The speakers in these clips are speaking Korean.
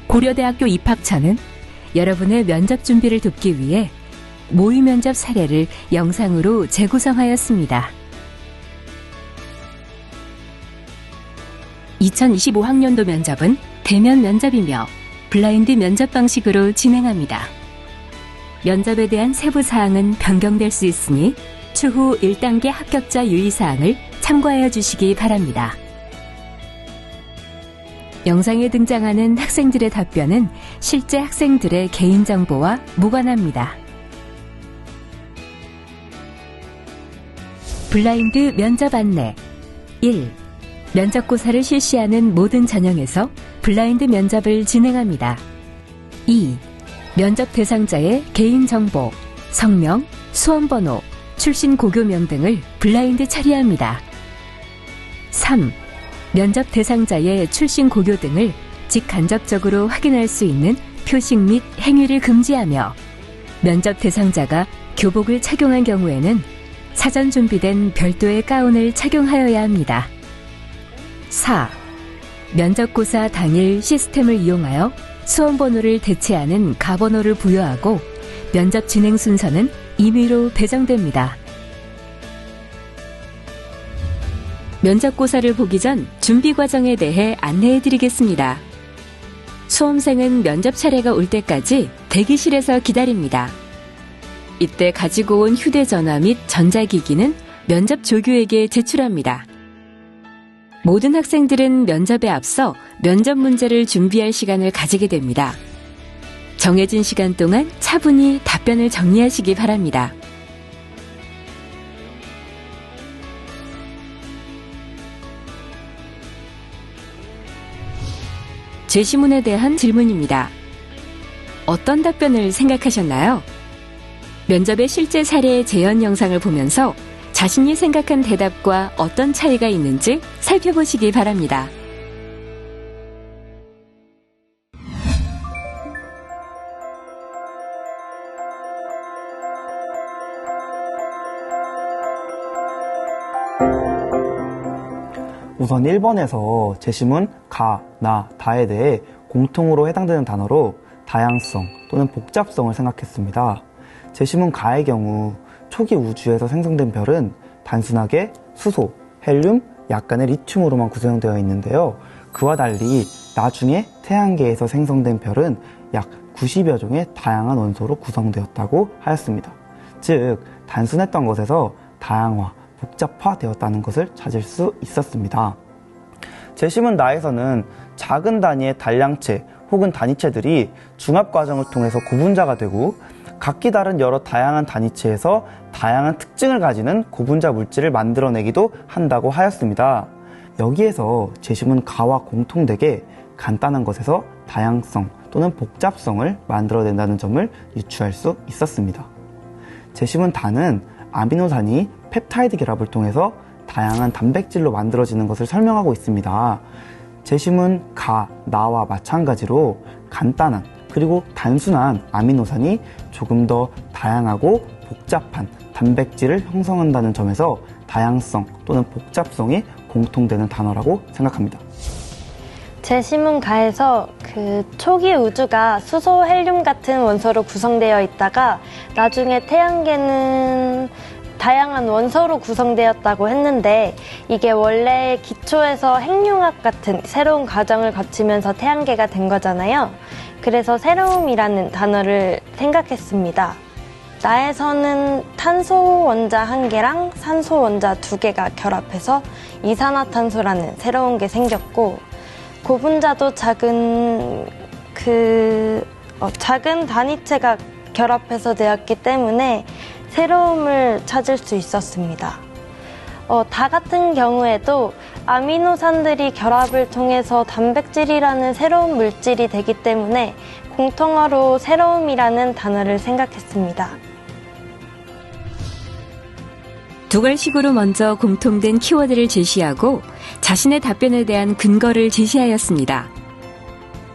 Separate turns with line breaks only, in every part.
고려대학교 입학처는 여러분의 면접 준비를 돕기 위해 모의 면접 사례를 영상으로 재구성하였습니다. 2025학년도 면접은 대면 면접이며 블라인드 면접 방식으로 진행합니다. 면접에 대한 세부 사항은 변경될 수 있으니 추후 1단계 합격자 유의사항을 참고하여 주시기 바랍니다. 영상에 등장하는 학생들의 답변은 실제 학생들의 개인정보와 무관합니다. 블라인드 면접 안내 1. 면접고사를 실시하는 모든 전형에서 블라인드 면접을 진행합니다. 2. 면접 대상자의 개인정보, 성명, 수험번호, 출신 고교명 등을 블라인드 처리합니다. 3. 면접 대상자의 출신 고교 등을 직간접적으로 확인할 수 있는 표식 및 행위를 금지하며 면접 대상자가 교복을 착용한 경우에는 사전 준비된 별도의 가운을 착용하여야 합니다. 4. 면접고사 당일 시스템을 이용하여 수험번호를 대체하는 가번호를 부여하고 면접 진행 순서는 임의로 배정됩니다. 면접고사를 보기 전 준비 과정에 대해 안내해 드리겠습니다. 수험생은 면접 차례가 올 때까지 대기실에서 기다립니다. 이때 가지고 온 휴대전화 및 전자기기는 면접 조교에게 제출합니다. 모든 학생들은 면접에 앞서 면접 문제를 준비할 시간을 가지게 됩니다. 정해진 시간 동안 차분히 답변을 정리하시기 바랍니다. 제시문에 대한 질문입니다. 어떤 답변을 생각하셨나요? 면접의 실제 사례 재현 영상을 보면서 자신이 생각한 대답과 어떤 차이가 있는지 살펴보시기 바랍니다.
우선 1번에서 제시문 가, 나, 다에 대해 공통으로 해당되는 단어로 다양성 또는 복잡성을 생각했습니다. 제시문 가의 경우 초기 우주에서 생성된 별은 단순하게 수소, 헬륨, 약간의 리튬으로만 구성되어 있는데요. 그와 달리 나중에 태양계에서 생성된 별은 약 90여 종의 다양한 원소로 구성되었다고 하였습니다. 즉, 단순했던 것에서 다양화, 복잡화되었다는 것을 찾을 수 있었습니다. 제시문 나에서는 작은 단위의 단량체 혹은 단위체들이 중합과정을 통해서 고분자가 되고 각기 다른 여러 다양한 단위체에서 다양한 특징을 가지는 고분자 물질을 만들어내기도 한다고 하였습니다. 여기에서 제시문 가와 공통되게 간단한 것에서 다양성 또는 복잡성을 만들어낸다는 점을 유추할 수 있었습니다. 제시문 다는 아미노산이 펩타이드 결합을 통해서 다양한 단백질로 만들어지는 것을 설명하고 있습니다. 제시문 가, 나와 마찬가지로 간단한 그리고 단순한 아미노산이 조금 더 다양하고 복잡한 단백질을 형성한다는 점에서 다양성 또는 복잡성이 공통되는 단어라고 생각합니다.
제시문 가에서 초기 우주가 수소, 헬륨 같은 원소로 구성되어 있다가 나중에 태양계는 다양한 원소로 구성되었다고 했는데 이게 원래 기초에서 핵융합 같은 새로운 과정을 거치면서 태양계가 된 거잖아요. 그래서 새로움이라는 단어를 생각했습니다. 나에서는 탄소 원자 1개랑 산소 원자 2개가 결합해서 이산화탄소라는 새로운 게 생겼고 고분자도 작은 단위체가 결합해서 되었기 때문에 새로움을 찾을 수 있었습니다. 다 같은 경우에도 아미노산들이 결합을 통해서 단백질이라는 새로운 물질이 되기 때문에 공통어로 새로움이라는 단어를 생각했습니다.
두괄식으로 먼저 공통된 키워드를 제시하고 자신의 답변에 대한 근거를 제시하였습니다.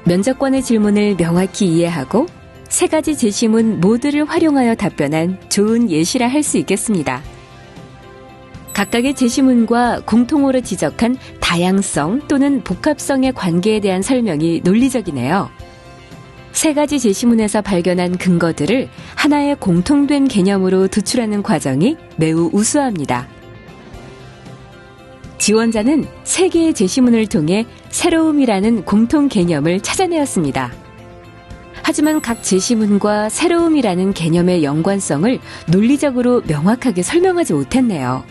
면접관의 질문을 명확히 이해하고 세 가지 제시문 모두를 활용하여 답변한 좋은 예시라 할 수 있겠습니다. 각각의 제시문과 공통으로 지적한 다양성 또는 복합성의 관계에 대한 설명이 논리적이네요. 세 가지 제시문에서 발견한 근거들을 하나의 공통된 개념으로 도출하는 과정이 매우 우수합니다. 지원자는 세 개의 제시문을 통해 새로움이라는 공통 개념을 찾아내었습니다. 하지만 각 제시문과 새로움이라는 개념의 연관성을 논리적으로 명확하게 설명하지 못했네요.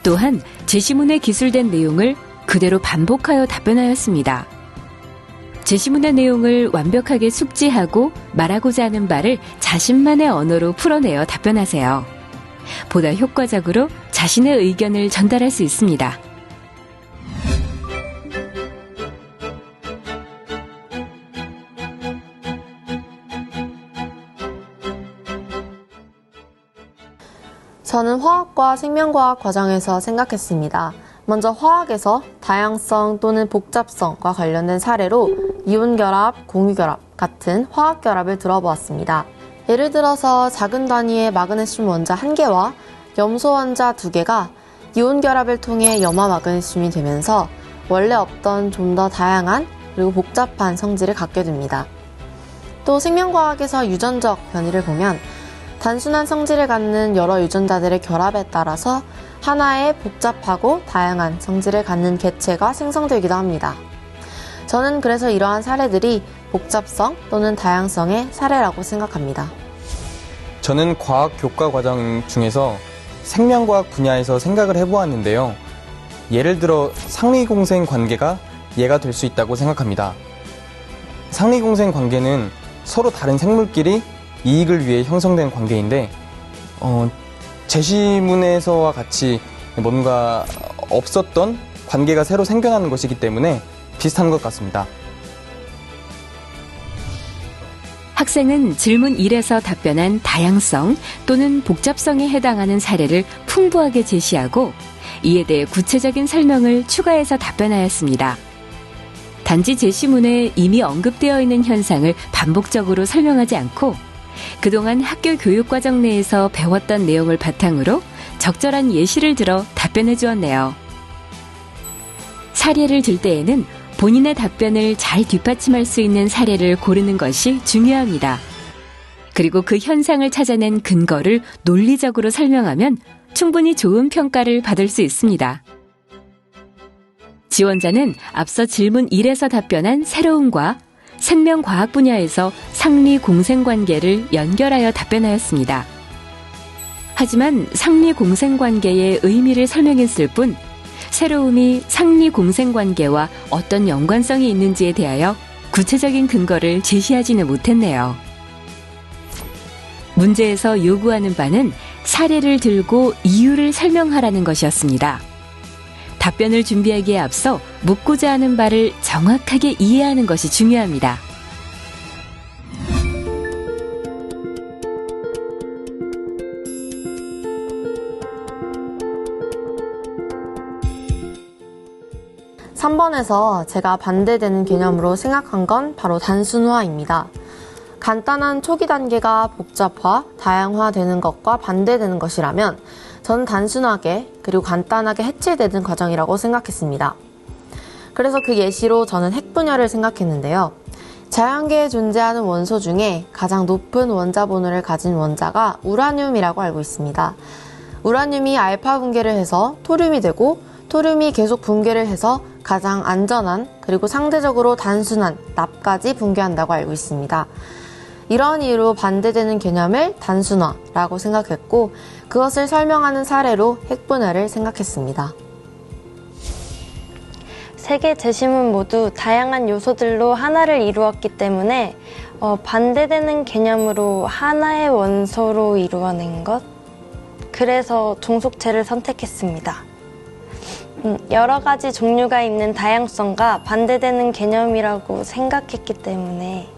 또한 제시문에 기술된 내용을 그대로 반복하여 답변하였습니다. 제시문의 내용을 완벽하게 숙지하고 말하고자 하는 바를 자신만의 언어로 풀어내어 답변하세요. 보다 효과적으로 자신의 의견을 전달할 수 있습니다.
저는 화학과 생명과학 과정에서 생각했습니다. 먼저 화학에서 다양성 또는 복잡성과 관련된 사례로 이온결합, 공유결합 같은 화학결합을 들어보았습니다. 예를 들어서 작은 단위의 마그네슘 원자 1개와 염소 원자 2개가 이온결합을 통해 염화 마그네슘이 되면서 원래 없던 좀 더 다양한 그리고 복잡한 성질을 갖게 됩니다. 또 생명과학에서 유전적 변이를 보면 단순한 성질을 갖는 여러 유전자들의 결합에 따라서 하나의 복잡하고 다양한 성질을 갖는 개체가 생성되기도 합니다. 저는 그래서 이러한 사례들이 복잡성 또는 다양성의 사례라고 생각합니다.
저는 과학 교과 과정 중에서 생명과학 분야에서 생각을 해보았는데요. 예를 들어 상리공생 관계가 예가 될 수 있다고 생각합니다. 상리공생 관계는 서로 다른 생물끼리 이익을 위해 형성된 관계인데 제시문에서와 같이 뭔가 없었던 관계가 새로 생겨나는 것이기 때문에 비슷한 것 같습니다.
학생은 질문 1에서 답변한 다양성 또는 복잡성에 해당하는 사례를 풍부하게 제시하고 이에 대해 구체적인 설명을 추가해서 답변하였습니다. 단지 제시문에 이미 언급되어 있는 현상을 반복적으로 설명하지 않고 그동안 학교 교육과정 내에서 배웠던 내용을 바탕으로 적절한 예시를 들어 답변해 주었네요. 사례를 들 때에는 본인의 답변을 잘 뒷받침할 수 있는 사례를 고르는 것이 중요합니다. 그리고 그 현상을 찾아낸 근거를 논리적으로 설명하면 충분히 좋은 평가를 받을 수 있습니다. 지원자는 앞서 질문 1에서 답변한 새로움과 생명과학 분야에서 상리공생관계를 연결하여 답변하였습니다. 하지만 상리공생관계의 의미를 설명했을 뿐 새로움이 상리공생관계와 어떤 연관성이 있는지에 대하여 구체적인 근거를 제시하지는 못했네요. 문제에서 요구하는 바는 사례를 들고 이유를 설명하라는 것이었습니다. 답변을 준비하기에 앞서 묻고자 하는 바를 정확하게 이해하는 것이 중요합니다.
(3번에서) 제가 반대되는 개념으로 생각한 건 바로 단순화입니다. 간단한 초기 단계가 복잡화, 다양화되는 것과 반대되는 것이라면 저는 단순하게 그리고 간단하게 해체되는 과정이라고 생각했습니다. 그래서 그 예시로 저는 핵 분열을 생각했는데요. 자연계에 존재하는 원소 중에 가장 높은 원자 번호를 가진 원자가 우라늄이라고 알고 있습니다. 우라늄이 알파 붕괴를 해서 토륨이 되고 토륨이 계속 붕괴를 해서 가장 안전한 그리고 상대적으로 단순한 납까지 붕괴한다고 알고 있습니다. 이런 이유로 반대되는 개념을 단순화라고 생각했고 그것을 설명하는 사례로 핵분열을 생각했습니다.
세 개 제시문 모두 다양한 요소들로 하나를 이루었기 때문에 반대되는 개념으로 하나의 원소로 이루어낸 것? 그래서 종속체를 선택했습니다. 여러 가지 종류가 있는 다양성과 반대되는 개념이라고 생각했기 때문에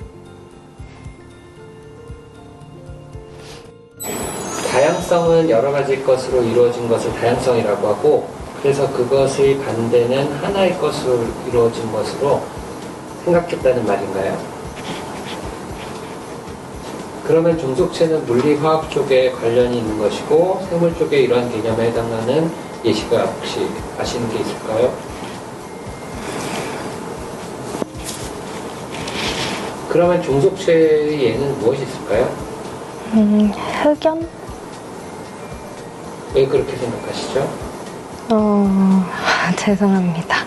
다양성은 여러 가지 것으로 이루어진 것을 다양성이라고 하고 그래서 그것의 반대는 하나의 것으로 이루어진 것으로 생각했다는 말인가요? 그러면 종속체는 물리화학 쪽에 관련이 있는 것이고 생물 쪽에 이러한 개념에 해당하는 예시가 혹시 아시는 게 있을까요? 그러면 종속체의 예는 무엇이 있을까요?
흑연?
왜 그렇게 생각하시죠?
죄송합니다.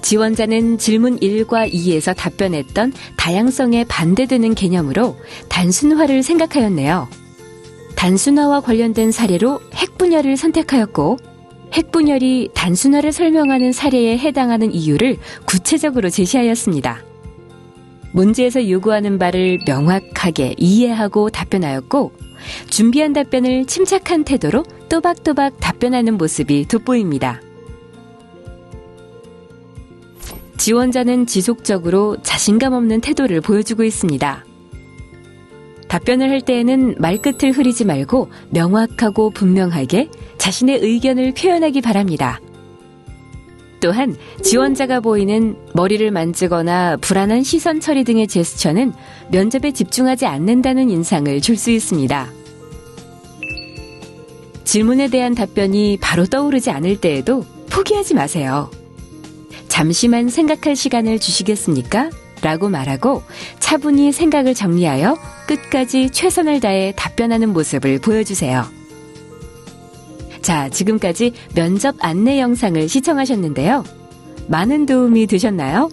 지원자는 질문 1과 2에서 답변했던 다양성에 반대되는 개념으로 단순화를 생각하였네요. 단순화와 관련된 사례로 핵분열을 선택하였고, 핵분열이 단순화를 설명하는 사례에 해당하는 이유를 구체적으로 제시하였습니다. 문제에서 요구하는 바를 명확하게 이해하고 답변하였고, 준비한 답변을 침착한 태도로 또박또박 답변하는 모습이 돋보입니다. 지원자는 지속적으로 자신감 없는 태도를 보여주고 있습니다. 답변을 할 때에는 말끝을 흐리지 말고 명확하고 분명하게 자신의 의견을 표현하기 바랍니다. 또한 지원자가 보이는 머리를 만지거나 불안한 시선 처리 등의 제스처는 면접에 집중하지 않는다는 인상을 줄 수 있습니다. 질문에 대한 답변이 바로 떠오르지 않을 때에도 포기하지 마세요. 잠시만 생각할 시간을 주시겠습니까? 라고 말하고 차분히 생각을 정리하여 끝까지 최선을 다해 답변하는 모습을 보여주세요. 자, 지금까지 면접 안내 영상을 시청하셨는데요. 많은 도움이 되셨나요?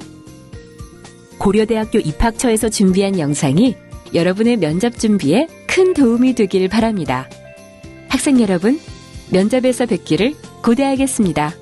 고려대학교 입학처에서 준비한 영상이 여러분의 면접 준비에 큰 도움이 되길 바랍니다. 학생 여러분, 면접에서 뵙기를 고대하겠습니다.